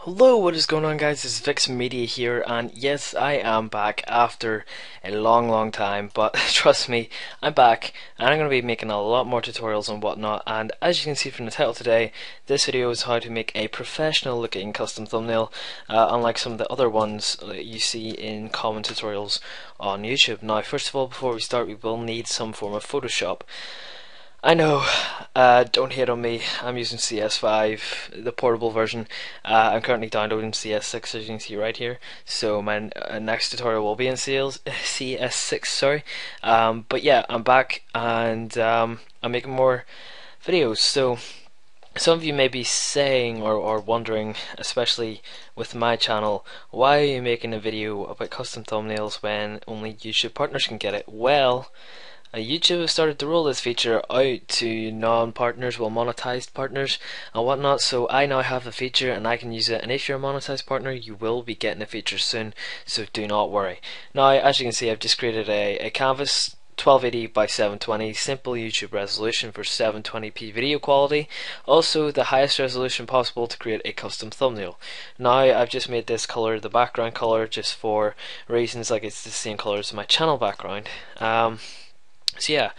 Hello, what is going on, guys? This is Vix Media here, and yes, I am back after a long time, but trust me, I'm back, and I'm going to be making a lot more tutorials and whatnot, and as you can see from the title today, this video is how to make a professional looking custom thumbnail, unlike some of the other ones that you see in common tutorials on YouTube. Now, first of all, before we start, we will need some form of Photoshop. I know, don't hate on me, I'm using CS5, the portable version. I'm currently downloading CS6 as you can see right here, so my next tutorial will be in CS6, sorry. But yeah, I'm back and I'm making more videos. So some of you may be saying or wondering, especially with my channel, why are you making a video about custom thumbnails when only YouTube partners can get it? Well, YouTube has started to roll this feature out to non-partners, well, monetized partners and whatnot, so I now have the feature and I can use it, and if you're a monetized partner you will be getting the feature soon, so do not worry. Now, as you can see, I've just created a canvas 1280 by 720, simple YouTube resolution for 720p video quality, also the highest resolution possible to create a custom thumbnail. Now I've just made this color the background color just for reasons like it's the same color as my channel background. So yeah,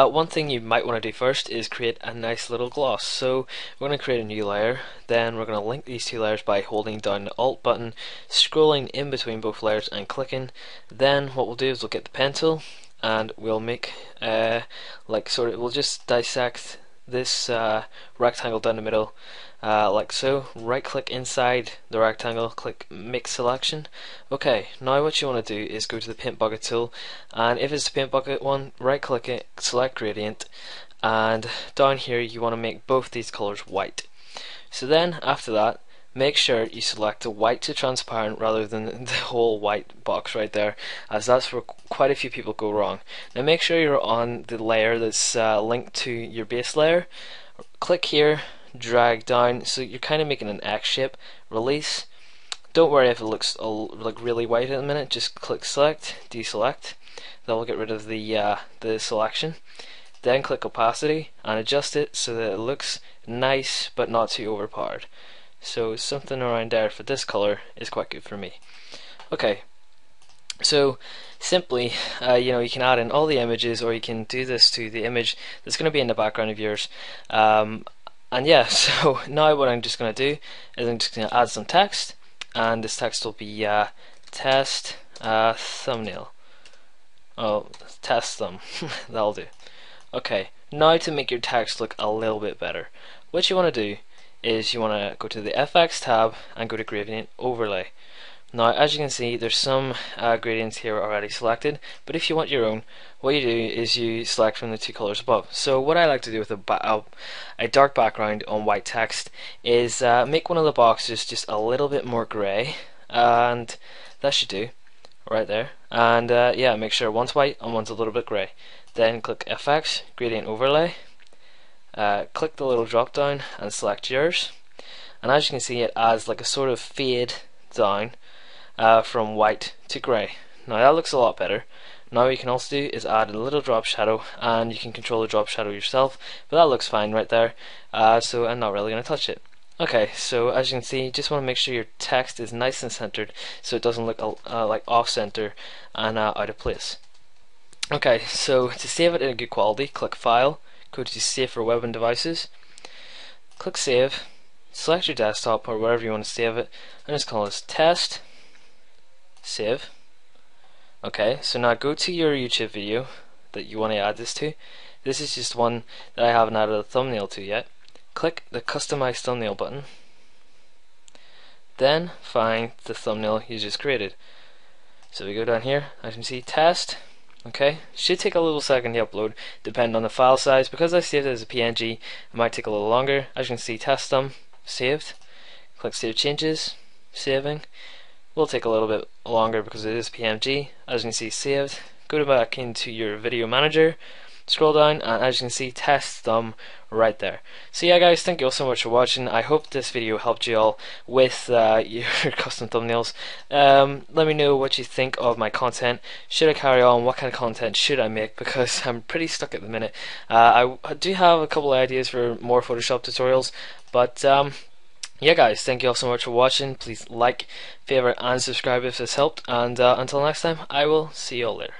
one thing you might want to do first is create a nice little gloss. So we're going to create a new layer, then we're going to link these two layers by holding down the Alt button, scrolling in between both layers and clicking. Then what we'll do is we'll get the pen tool and we'll make we'll just dissect this rectangle down the middle, like so. Right click inside the rectangle, click make selection. Okay, now what you want to do is go to the paint bucket tool, and if it's the paint bucket one, right click it, select gradient, and down here you want to make both these colors white. So then after that, make sure you select the white to transparent rather than the whole white box right there, as that's where quite a few people go wrong. Now make sure you're on the layer that's linked to your base layer. Click here, drag down, so you're kind of making an X shape, release. Don't worry if it looks like really white at the minute, just click select, deselect. That will get rid of the selection. Then click opacity and adjust it so that it looks nice but not too overpowered. So something around there for this color is quite good for me. Okay, so simply, you can add in all the images, or you can do this to the image that's going to be in the background of yours. And yeah, so now what I'm just going to do is I'm just going to add some text, and this text will be test thumbnail. Oh, test thumb. That'll do. Okay, now to make your text look a little bit better, what you want to do is you want to go to the FX tab and go to gradient overlay. Now as you can see, there's some gradients here already selected, but if you want your own, what you do is you select from the two colors above. So what I like to do with a dark background on white text is make one of the boxes just a little bit more grey, and that should do right there. And yeah, make sure one's white and one's a little bit grey. Then click FX, gradient overlay. Click the little drop down and select yours, and as you can see, it adds like a sort of fade down from white to grey. Now that looks a lot better. Now what you can also do is add a little drop shadow, and you can control the drop shadow yourself, but that looks fine right there, so I'm not really going to touch it. Okay, so as you can see, you just want to make sure your text is nice and centered so it doesn't look like off center and out of place. Okay, so to save it in a good quality, click File, go to Save for Web and Devices, click Save, select your desktop or wherever you want to save it, and just call this Test, Save. Okay, so now go to your YouTube video that you want to add this to. This is just one that I haven't added a thumbnail to yet. Click the Customize Thumbnail button, then find the thumbnail you just created. So we go down here, as you can see, Test. Okay, should take a little second to upload depending on the file size. Because I saved it as a PNG, it might take a little longer. As you can see, test thumb, saved. Click Save Changes, saving. Will take a little bit longer because it is PNG. As you can see, saved. Go back into your video manager, scroll down, and as you can see, test thumb right there. So yeah guys, thank you all so much for watching. I hope this video helped you all with your custom thumbnails. Let me know what you think of my content. Should I carry on? What kind of content should I make? Because I'm pretty stuck at the minute. I do have a couple of ideas for more Photoshop tutorials, but yeah, guys, thank you all so much for watching. Please like, favorite, and subscribe if this helped. And until next time, I will see you all later.